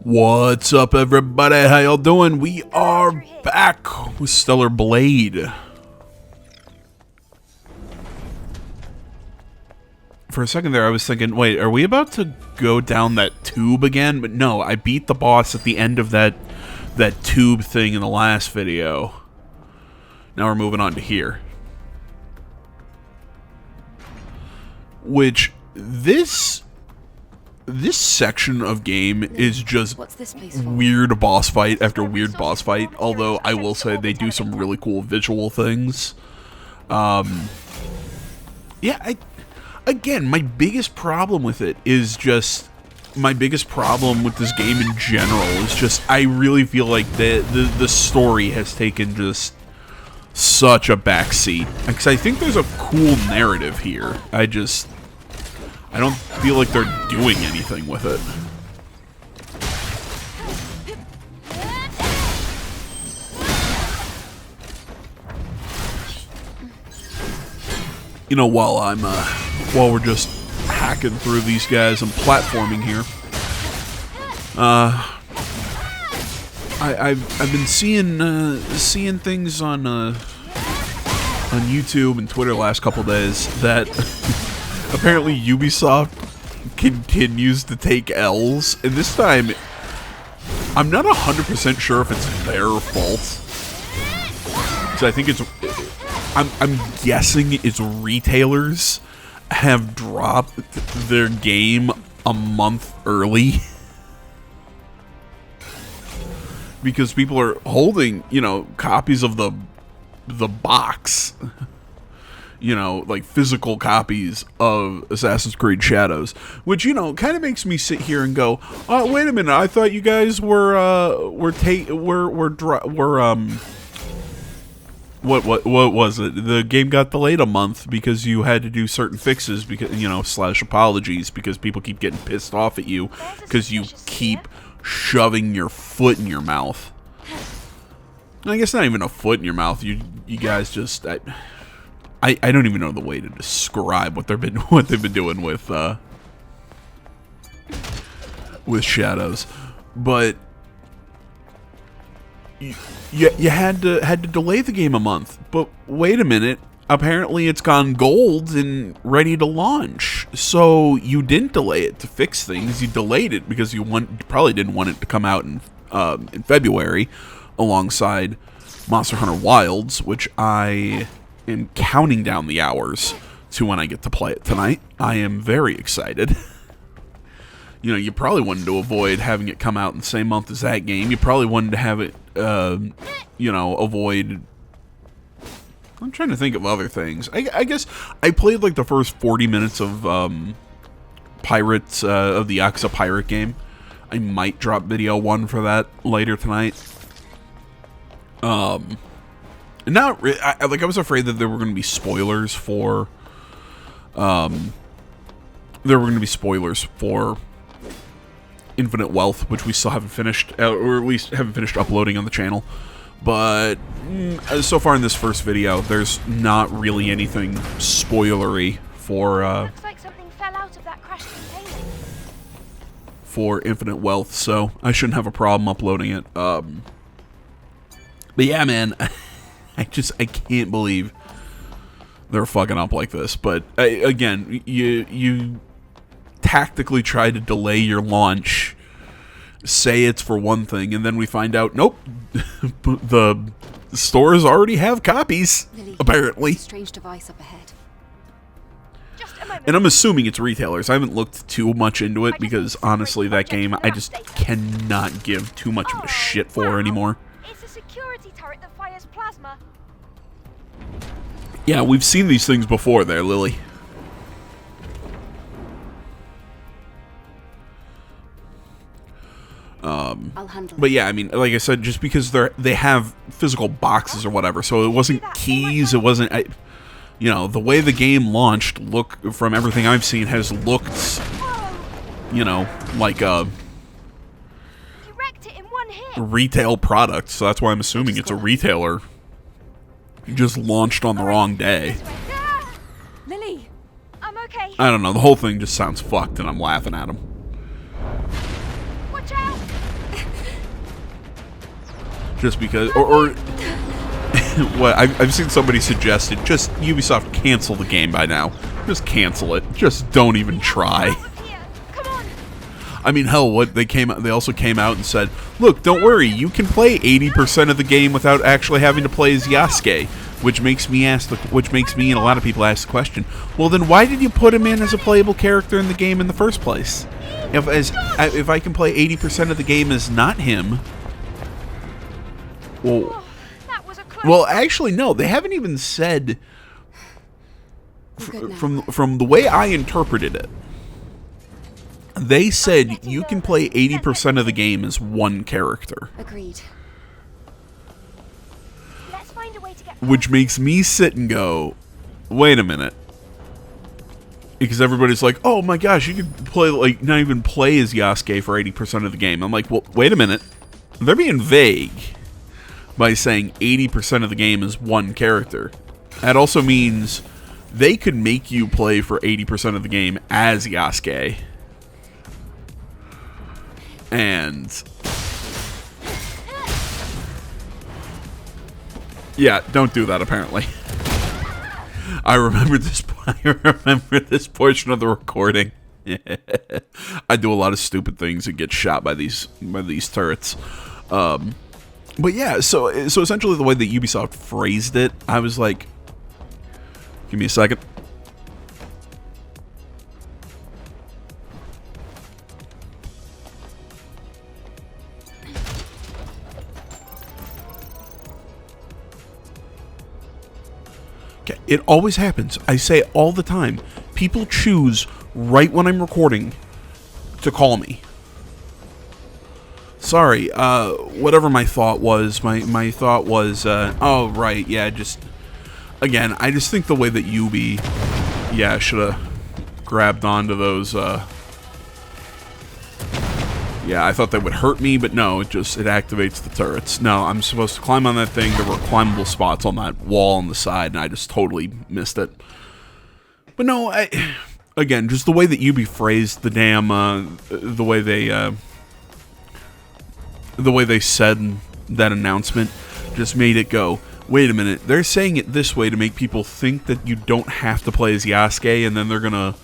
What's up, everybody? How y'all doing? We are back with Stellar Blade. For a second there, I was thinking, wait, are we about to go down that tube again? But no, I beat the boss at the end of that tube thing in the last video. Now we're moving on to here. Which, this section of game is just weird boss fight after weird boss fight, although I will say they do some really cool visual things. Yeah, again, my biggest problem with it is just, my biggest problem with this game in general is just, I really feel like the story has taken just such a backseat. Because I think there's a cool narrative here. I don't feel like they're doing anything with it. You know, while we're just hacking through these guys and platforming here, I've been seeing things on YouTube and Twitter last couple days that apparently Ubisoft continues to take L's, and this time I'm not 100% sure if it's their fault. So I think I'm guessing it's retailers have dropped their game a month early because people are holding, you know, copies of the box. You know, like physical copies of Assassin's Creed Shadows, which, you know, kind of makes me sit here and go, "Oh, wait a minute! I thought you guys what was it? The game got delayed a month because you had to do certain fixes, because, you know, / apologies, because people keep getting pissed off at you because you keep shoving your foot in your mouth. I guess not even a foot in your mouth. You guys just." I don't even know the way to describe what they've been doing with Shadows, but you had to delay the game a month. But wait a minute, apparently it's gone gold and ready to launch. So you didn't delay it to fix things. You delayed it because you probably didn't want it to come out in February alongside Monster Hunter Wilds, which I am counting down the hours to when I get to play it tonight. I am very excited. You know, you probably wanted to avoid having it come out in the same month as that game. You probably wanted to have it, you know, avoid... I'm trying to think of other things. I guess I played like the first 40 minutes of Pirates, of the Yakuza Pirate game. I might drop video 1 for that later tonight. Not really. I was afraid that there were going to be spoilers for, Infinite Wealth, which we still haven't finished, or at least haven't finished uploading on the channel. But so far in this first video, there's not really anything spoilery for Looks like something fell out of that crashed container. For Infinite Wealth, so I shouldn't have a problem uploading it. But yeah, man. I can't believe they're fucking up like this. But again, you tactically try to delay your launch, say it's for one thing, and then we find out, nope, the stores already have copies, Lily, apparently. Strange device up ahead. Just a moment. And I'm assuming it's retailers. I haven't looked too much into it because honestly, that game I just cannot give too much of a shit for anymore. It's a security turret that fires plasma. Yeah, we've seen these things before there, Lily. I'll handle But yeah, I mean, like I said, just because they have physical boxes or whatever, so it wasn't keys, it wasn't... you know, the way the game launched, from everything I've seen, has looked, you know, like a You wrecked it in one hit. retail product, so that's why I'm assuming it's a retailer. Just launched on the wrong day. Ah, Lily! I'm okay. I don't know, the whole thing just sounds fucked and I'm laughing at him. Watch out. Just because, or what I've seen somebody suggested, just Ubisoft cancel the game by now. Just cancel it. Just don't even try. Out of here. Come on. I mean, hell, what they also came out and said, look, don't worry, you can play 80% of the game without actually having to play as Yasuke, which makes me and a lot of people ask the question, well, then why did you put him in as a playable character in the game in the first place? If I can play 80% of the game as not him, well, Oh, that was a close. well, actually, no, they haven't even said. We're good now. From the way I interpreted it, they said you can play 80% of the game as one character, Agreed. Let's find a way to get. which makes me sit and go, wait a minute. Because everybody's like, oh my gosh, you could play, like, not even play as Yasuke for 80% of the game. I'm like, well, wait a minute. They're being vague by saying 80% of the game is one character. That also means they could make you play for 80% of the game as Yasuke. And yeah, don't do that apparently. I remember this portion of the recording. I do a lot of stupid things and get shot by these turrets. But yeah, so essentially the way that Ubisoft phrased it, I was like, give me a second. Okay, it always happens. I say it all the time. People choose right when I'm recording to call me. Sorry, whatever my thought was, my thought was, oh, right, yeah, just, again, I just think the way that Ubi, yeah, should have grabbed onto those, yeah, I thought that would hurt me, but no, it activates the turrets. No, I'm supposed to climb on that thing. There were climbable spots on that wall on the side, and I just totally missed it. But no, again, just the way that Ubi phrased the damn, the way they said that announcement just made it go, wait a minute, they're saying it this way to make people think that you don't have to play as Yasuke, and then they're gonna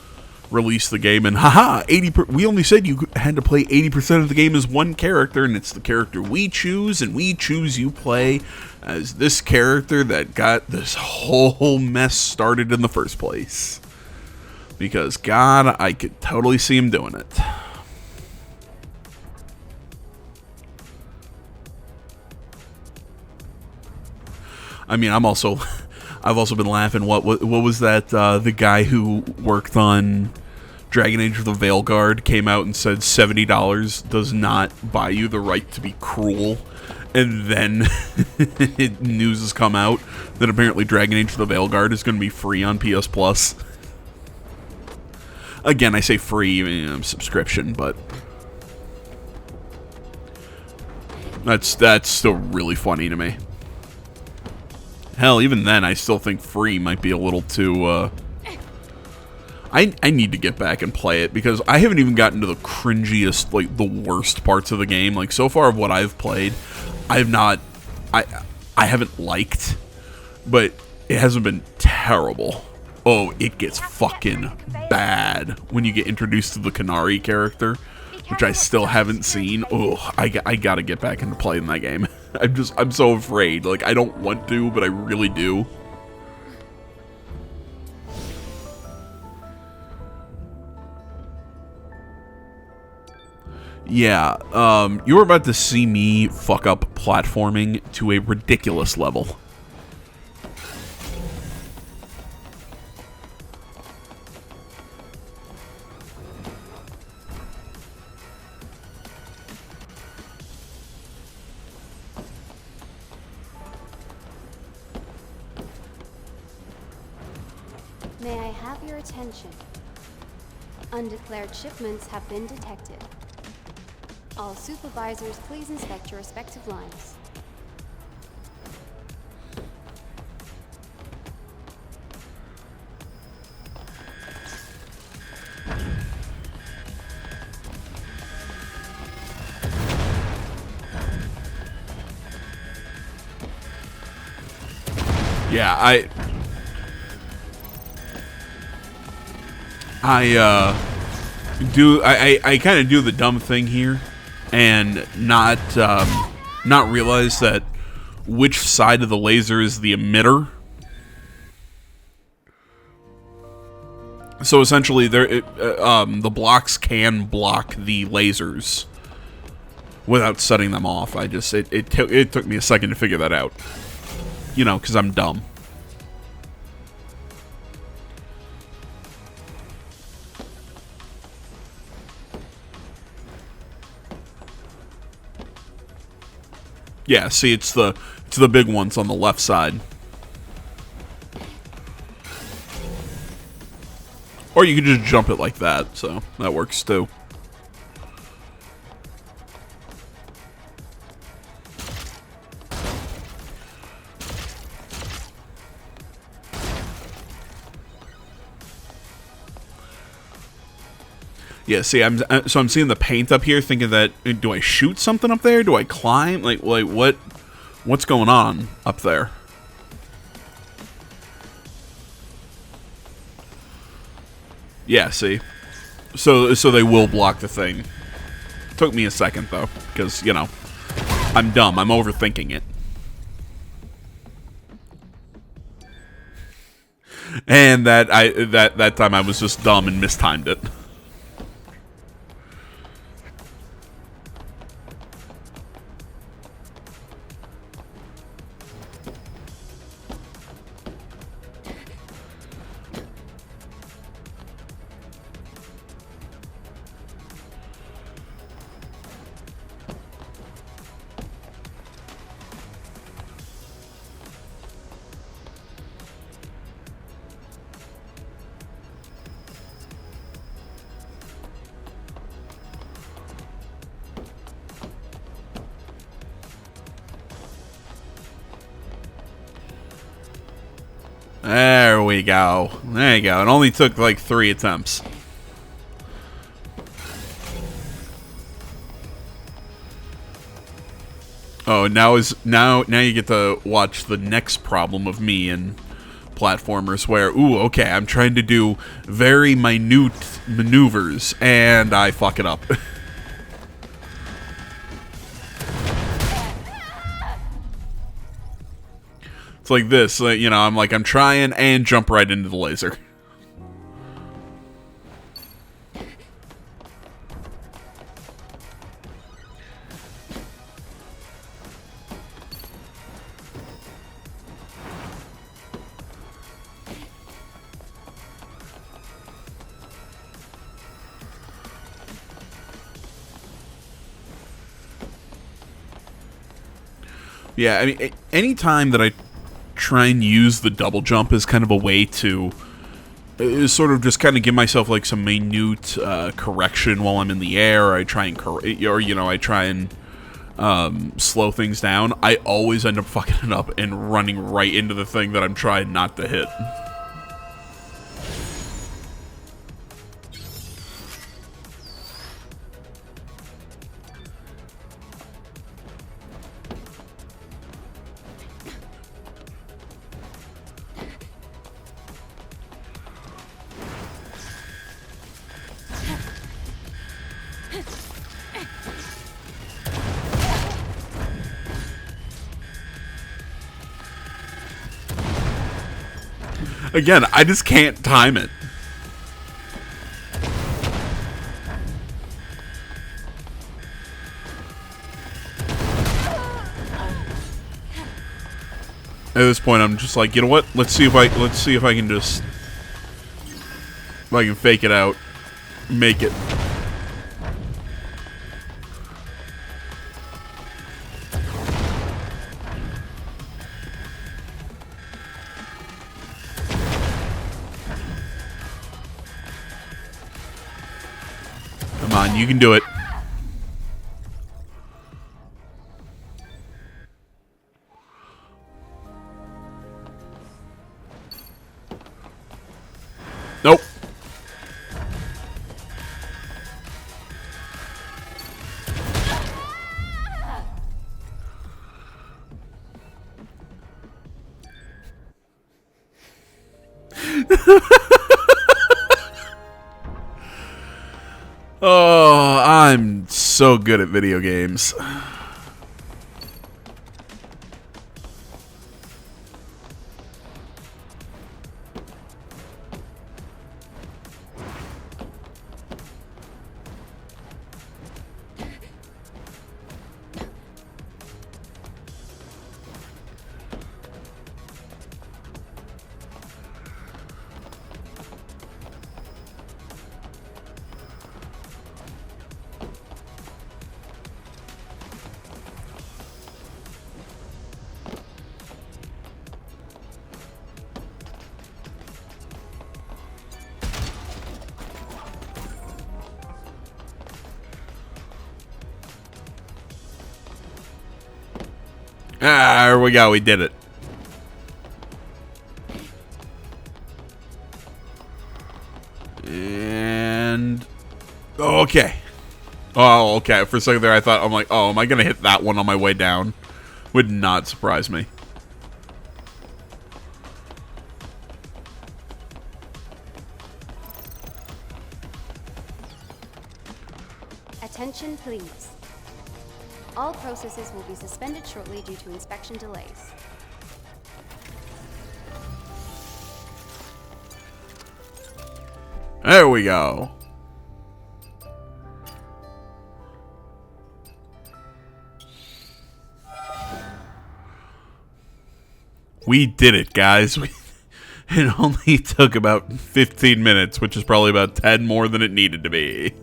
release the game and haha, we only said you had to play 80% of the game as one character, and it's the character we choose, and we choose you play as this character that got this whole mess started in the first place. Because God, I could totally see him doing it. I mean, I've also been laughing. What was that? The guy who worked on Dragon Age of the Veilguard came out and said $70 does not buy you the right to be cruel, and then news has come out that apparently Dragon Age of the Veilguard is going to be free on PS Plus. Again, I say free, subscription, but that's still really funny to me. Hell, even then, I still think free might be a little too, I need to get back and play it, because I haven't even gotten to the cringiest, like, the worst parts of the game. Like, so far of what I've played, I haven't liked, but it hasn't been terrible. Oh, it gets fucking bad when you get introduced to the Qunari character, which I still haven't seen. Oh, I gotta get back into playing that game. I'm so afraid. Like, I don't want to, but I really do. Yeah, you're about to see me fuck up platforming to a ridiculous level. May I have your attention? Undeclared shipments have been detected. All supervisors, please inspect your respective lines. Yeah, I kind of do the dumb thing here and not realize that which side of the laser is the emitter. So essentially, the blocks can block the lasers without setting them off. It took me a second to figure that out. You know, because I'm dumb. Yeah, see, it's the big ones on the left side. Or you can just jump it like that, so that works too. Yeah, see, I'm seeing the paint up here, thinking that, do I shoot something up there? Do I climb? Like what's going on up there? Yeah, see, so they will block the thing. Took me a second though, because you know, I'm dumb. I'm overthinking it. And that time I was just dumb and mistimed it. There we go. There you go. It only took like 3 attempts. Oh, now you get to watch the next problem of me in platformers where, ooh, okay, I'm trying to do very minute maneuvers and I fuck it up. It's like this, you know, I'm trying and jump right into the laser. Yeah, I mean, any time that I try and use the double jump as kind of a way to sort of just kind of give myself like some minute correction while I'm in the air, or I try and slow things down, I always end up fucking it up and running right into the thing that I'm trying not to hit. Again, I just can't time it. At this point, I'm just like, you know what? Let's see if I can just, if I can fake it out, make it. Come on, you can do it. Nope. Oh, I'm so good at video games. Ah, there we go. We did it. And okay. Oh, okay. For a second there, I thought, I'm like, oh, am I gonna hit that one on my way down? Would not surprise me. Attention, please. All processes will be suspended shortly due to inspection delays. There we go. We did it, guys. It only took about 15 minutes, which is probably about 10 more than it needed to be.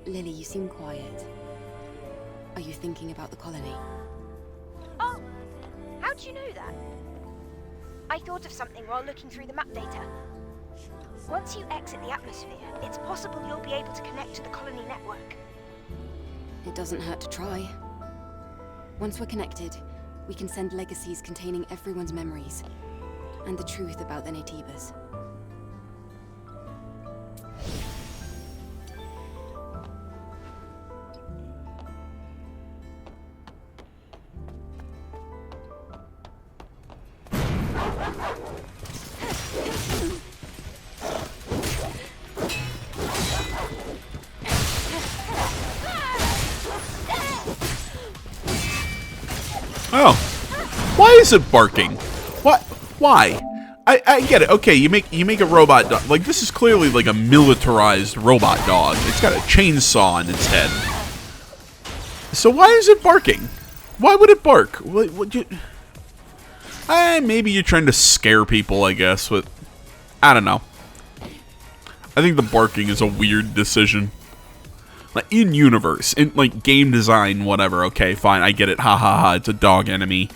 Lily, you seem quiet. Are you thinking about the colony? Oh, how do you know that? I thought of something while looking through the map data. Once you exit the atmosphere, it's possible you'll be able to connect to the colony network. It doesn't hurt to try. Once we're connected, we can send legacies containing everyone's memories and the truth about the Naytibas. Oh. Why is it barking? What? Why? I get it. Okay, you make a robot dog. Like, this is clearly like a militarized robot dog. It's got a chainsaw on its head. So why is it barking? Why would it bark? What you... maybe you're trying to scare people, I guess, but I don't know. I think the barking is a weird decision. Like, in universe, in like game design, whatever, okay, fine, I get it, ha ha ha, it's a dog enemy,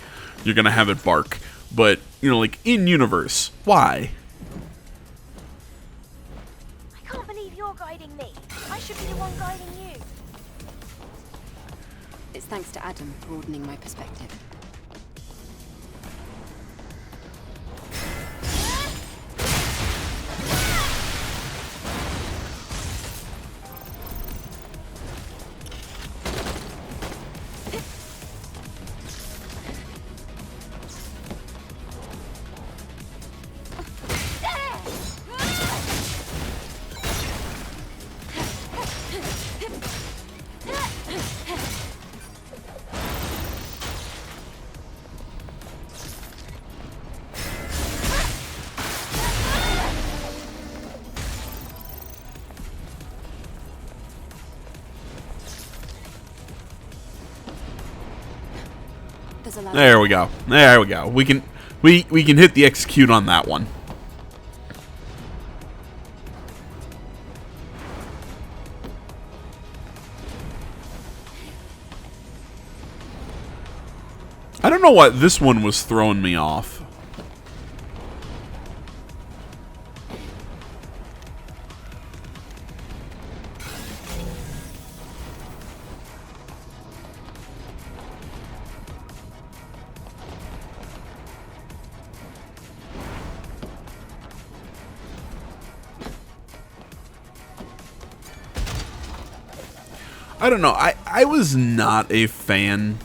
you're gonna have it bark, but, you know, like, in universe, why? I can't believe you're guiding me. I should be the one guiding you. It's thanks to Adam broadening my perspective. There we go. There we go. We can hit the execute on that one. I don't know what this one was throwing me off. I don't know. I was not a fan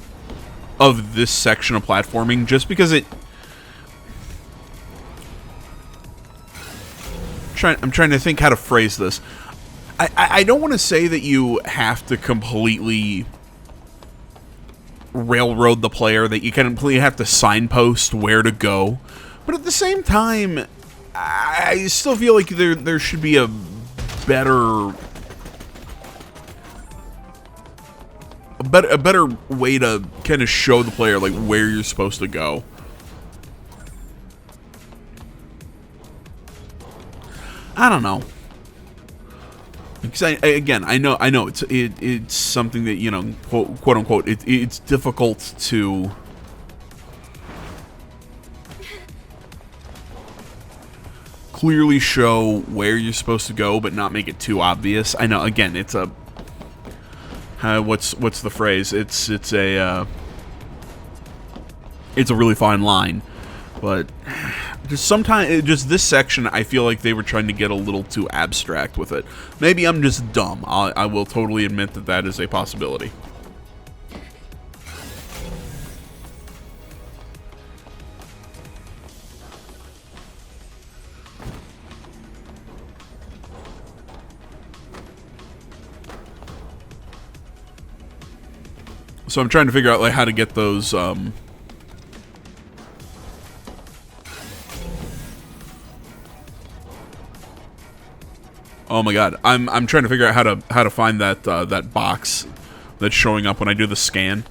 of this section of platforming just because it... I'm trying to think how to phrase this. I don't want to say that you have to completely railroad the player, that you completely have to signpost where to go. But at the same time, I still feel like there should be a better way to kind of show the player like where you're supposed to go. I don't know. Because I know it's something that, you know, quote unquote, it's difficult to clearly show where you're supposed to go, but not make it too obvious. I know, again, it's a what's the phrase? It's a really fine line, but just sometimes, just this section, I feel like they were trying to get a little too abstract with it. Maybe I'm just dumb. I will totally admit that that is a possibility. So I'm trying to figure out like how to get those oh my god, I'm trying to figure out how to find that that box that's showing up when I do the scan.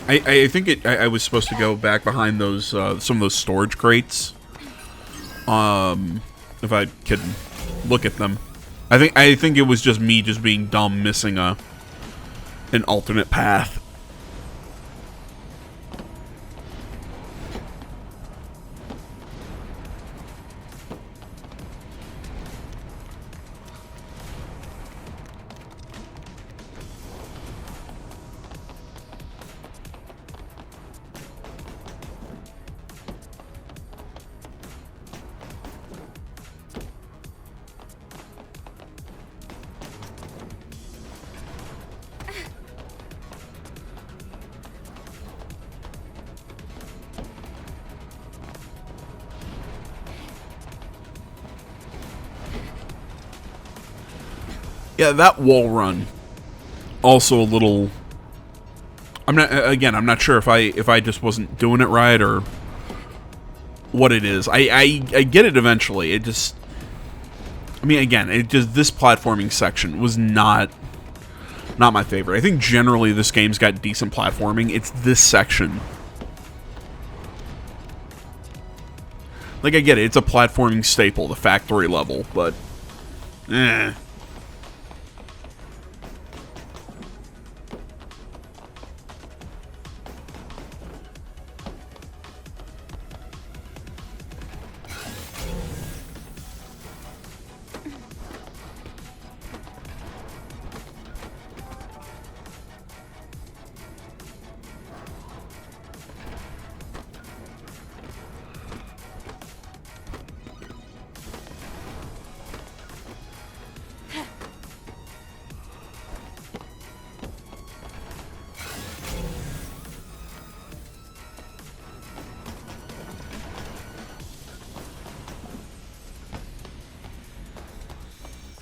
I think I was supposed to go back behind those some of those storage crates. If I could look at them. I think it was just me just being dumb, missing an alternate path. Yeah, that wall run, also a little... I'm not sure if I just wasn't doing it right or what it is. I get it eventually. It just... I mean, again, this platforming section was not my favorite. I think generally this game's got decent platforming. It's this section. Like, I get it. It's a platforming staple, the factory level, but... eh.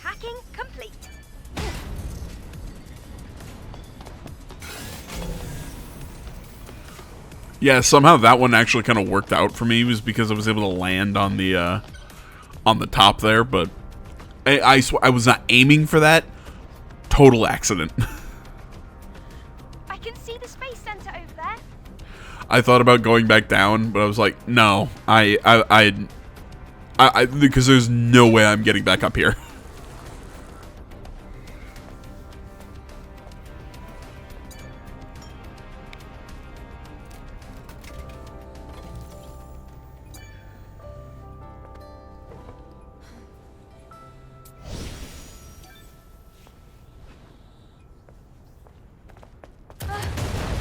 Hacking complete. Yeah, somehow that one actually kind of worked out for me, was because I was able to land on the top there, but I was not aiming for that. Total accident. I can see the space center over there. I thought about going back down, but I was like, no, because there's no way I'm getting back up here.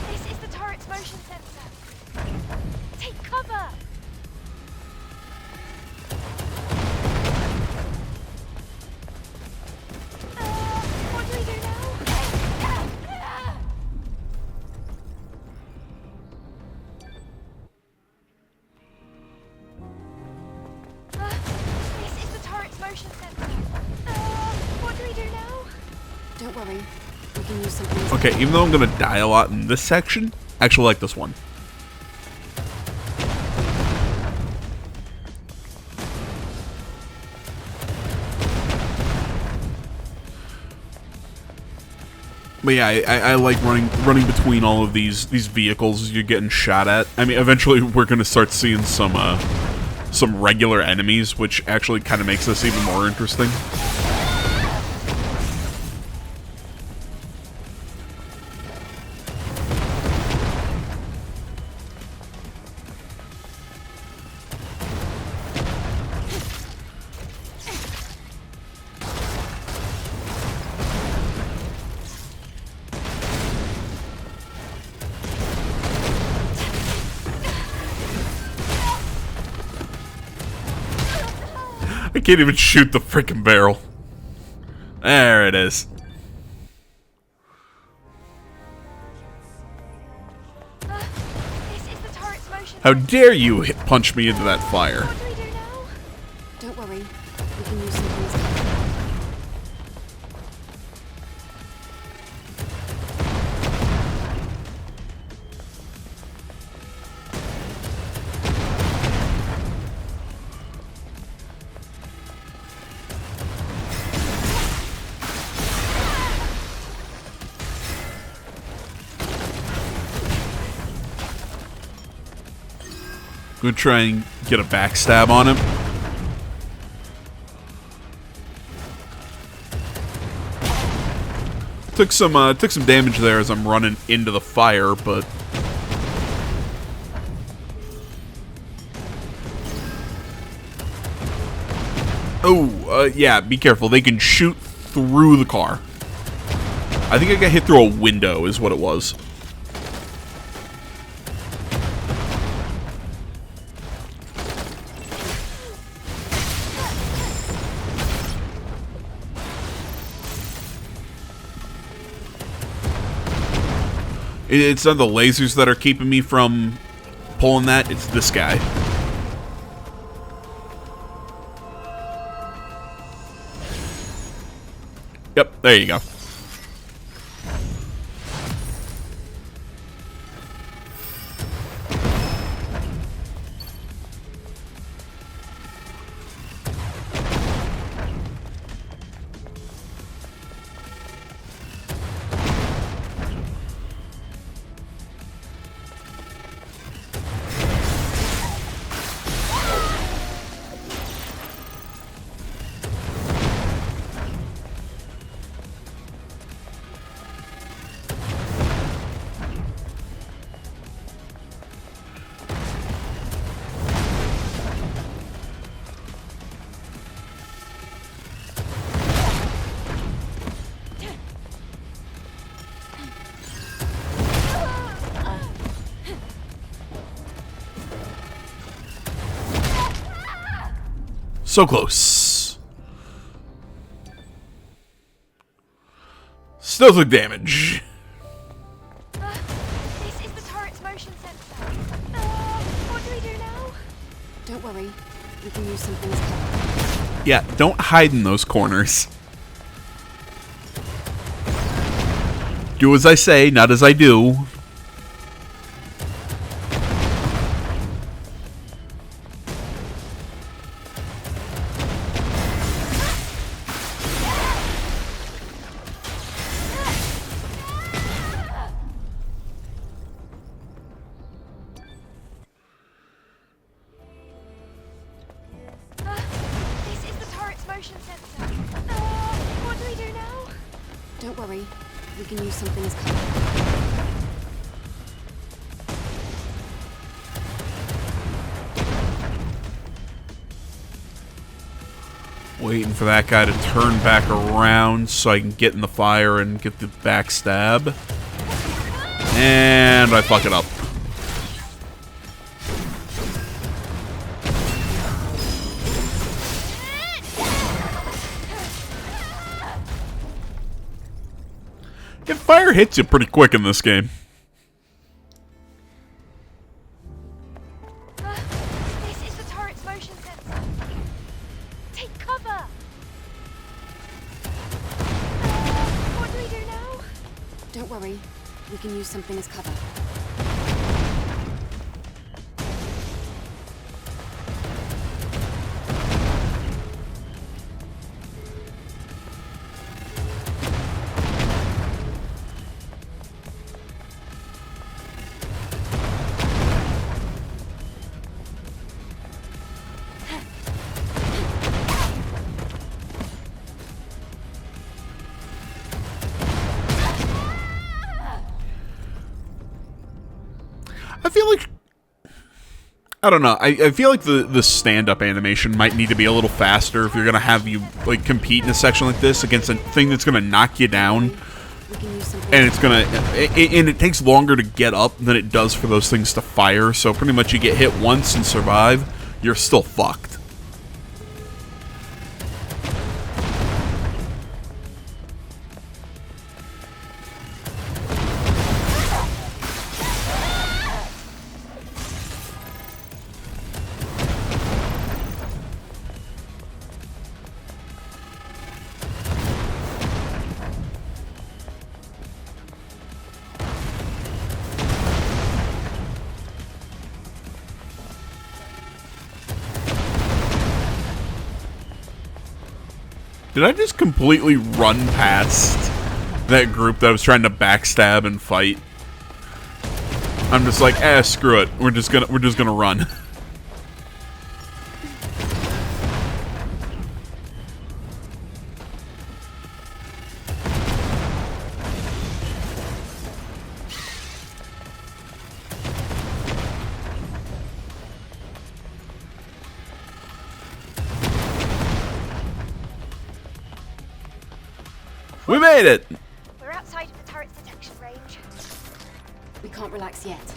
This is the turret's motion sensor. Take cover. Okay, even though I'm gonna die a lot in this section, I actually like this one. But yeah, I like running between all of these vehicles you're getting shot at. I mean, eventually we're gonna start seeing some regular enemies, which actually kind of makes this even more interesting. I can't even shoot the freaking barrel. There it is. This is the turret's motion. How dare you punch me into that fire? What do we do now? Don't worry. We can use something as cover. Gonna try and get a backstab on him. Took some damage there as I'm running into the fire, but yeah, be careful. They can shoot through the car. I think I got hit through a window is what it was. It's not the lasers that are keeping me from pulling that, it's this guy. Yep, there you go. So close. Still took damage. This is the turret's motion sensor. What do we do now? Don't worry. We can use something as cover. Yeah, don't hide in those corners. Do as I say, not as I do. This is the turret's motion sensor. What do we do now? Don't worry. We can use something as cover. Waiting for that guy to turn back around so I can get in the fire and get the backstab. And I fuck it up. Yeah, fire hits you pretty quick in this game. This is the turret's motion sensor. Take cover. What do we do now? Don't worry. worry. We can use something as cover. I feel like, I don't know. I feel like the stand-up animation might need to be a little faster if you're gonna have you like compete in a section like this against a thing that's gonna knock you down, and it's gonna and it takes longer to get up than it does for those things to fire. So pretty much you get hit once and survive, you're still fucked. Did I just completely run past that group that I was trying to backstab and fight? I'm just like, screw it. We're just gonna run. We made it! We're outside of the turret's detection range. We can't relax yet.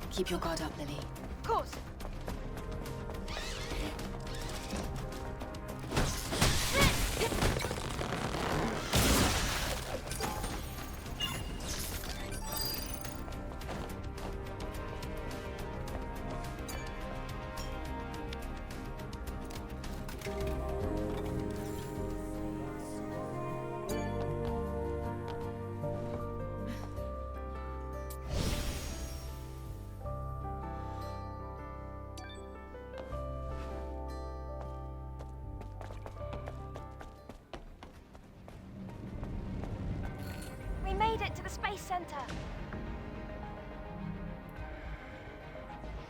Keep your guard up, Lily. Of course. We made it to the Space Center.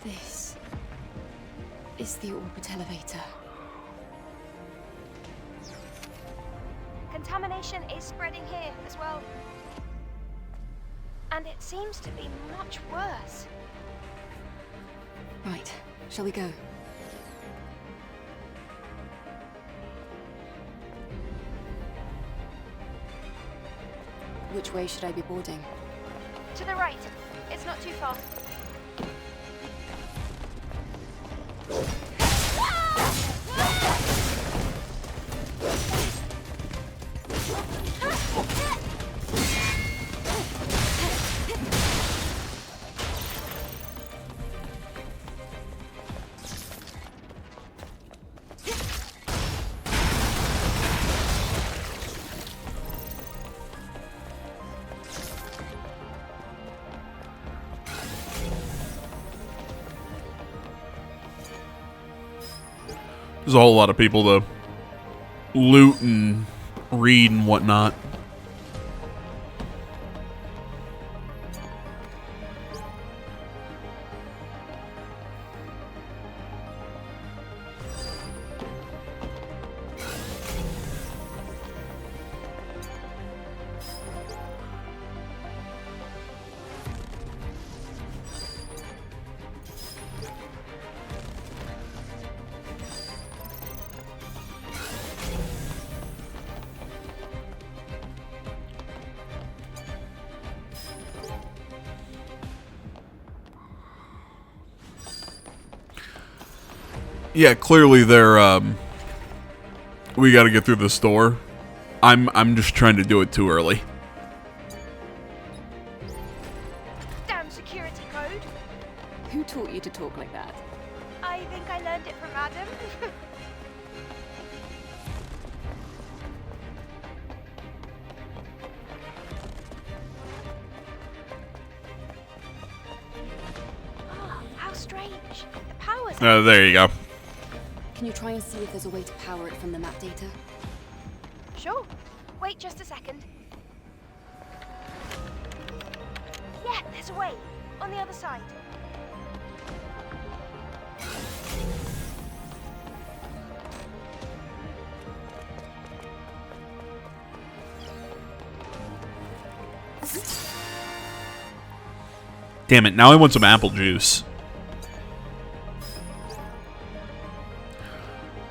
This is the orbit elevator. Contamination is spreading here as well. And it seems to be much worse. Right, shall we go? Which way should I be boarding? To the right. It's not too far. There's a whole lot of people to loot and read and whatnot. Yeah, clearly they're, we gotta get through this door. I'm just trying to do it too early. Damn security code. Who taught you to talk like that? I think I learned it from Adam. strange. The power's... There you go. Can you try and see if there's a way to power it from the map data? Sure. Wait just a second. Yeah, there's a way. On the other side. Damn it, now I want some apple juice.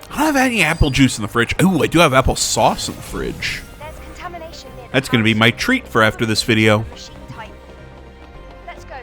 I don't have any apple juice in the fridge. Ooh, I do have apple sauce in the fridge. There's contamination near the That's going to be my treat for after this video. machine type. Let's go.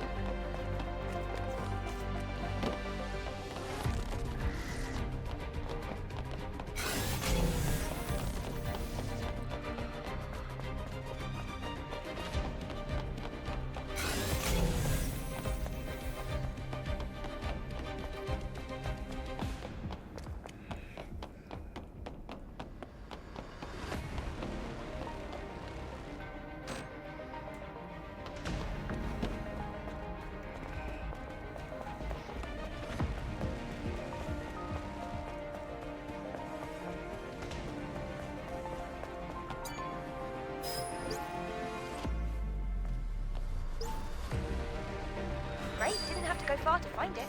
Great, didn't have to go far to find it.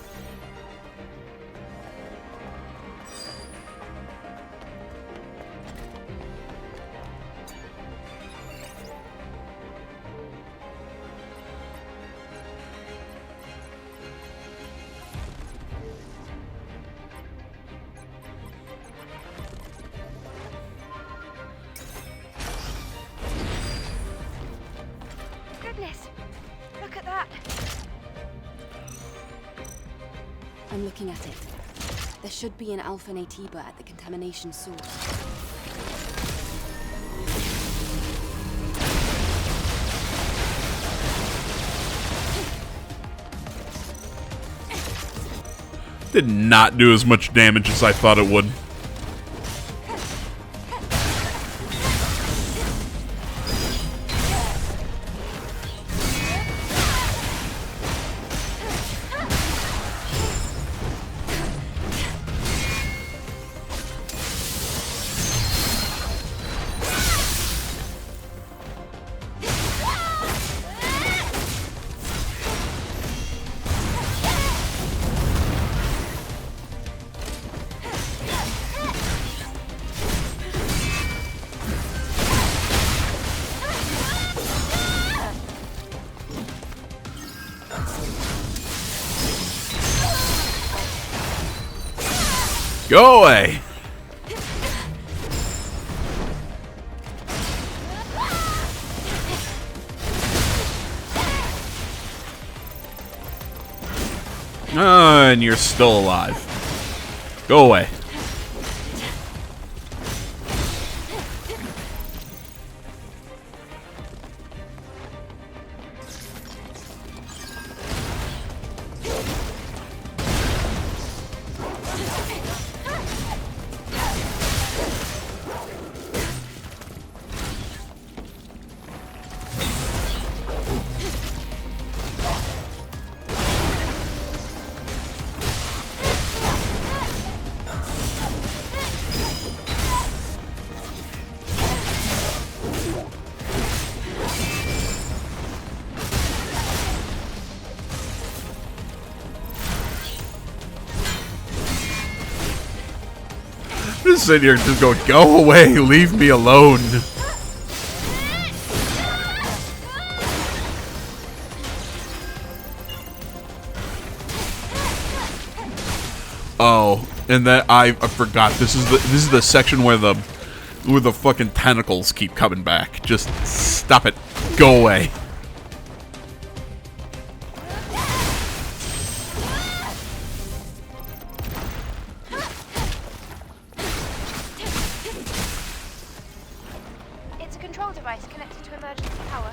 Goodness, look at that. I'm looking at it. There should be an Alpha Natiba at the contamination source. Did not do as much damage as I thought it would. Go away! And you're still alive. Go away. Just sitting here just going, go away, leave me alone. Oh, and that I forgot. This is the section where the fucking tentacles keep coming back. Just stop it. Go away. It's a control device connected to emergency power.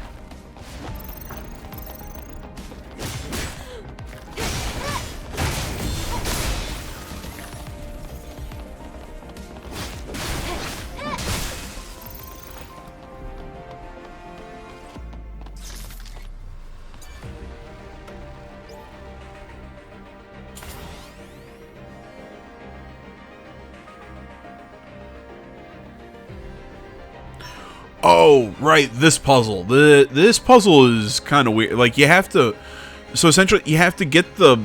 Oh, right, this puzzle. This puzzle is kind of weird. Like, you have to... So, essentially, you have to get the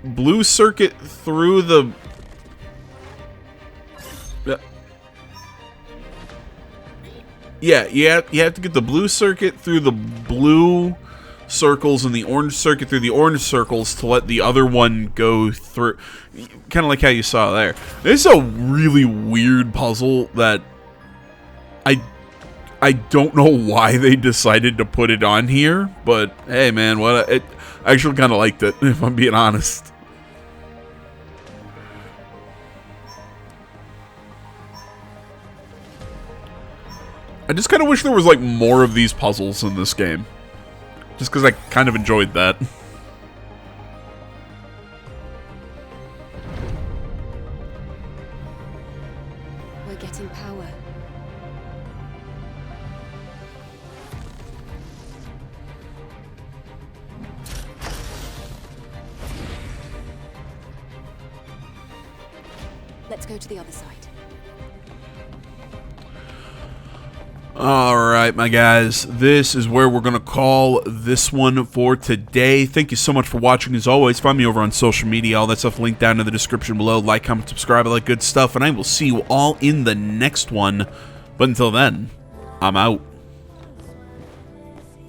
blue circuit through the... Yeah, you have to get the blue circuit through the blue circles and the orange circuit through the orange circles to let the other one go through. Kind of like how you saw there. This is a really weird puzzle that I don't know why they decided to put it on here, but hey, man, I actually kind of liked it, if I'm being honest. I just kind of wish there was, like, more of these puzzles in this game. Just because I kind of enjoyed that. We're getting power. Let's go to the other side. Alright, my guys, this is where we're going to call this one for today. Thank you so much for watching. As always, find me over on social media. All that stuff linked down in the description below. Like, comment, subscribe, all that good stuff. And I will see you all in the next one. But until then, I'm out.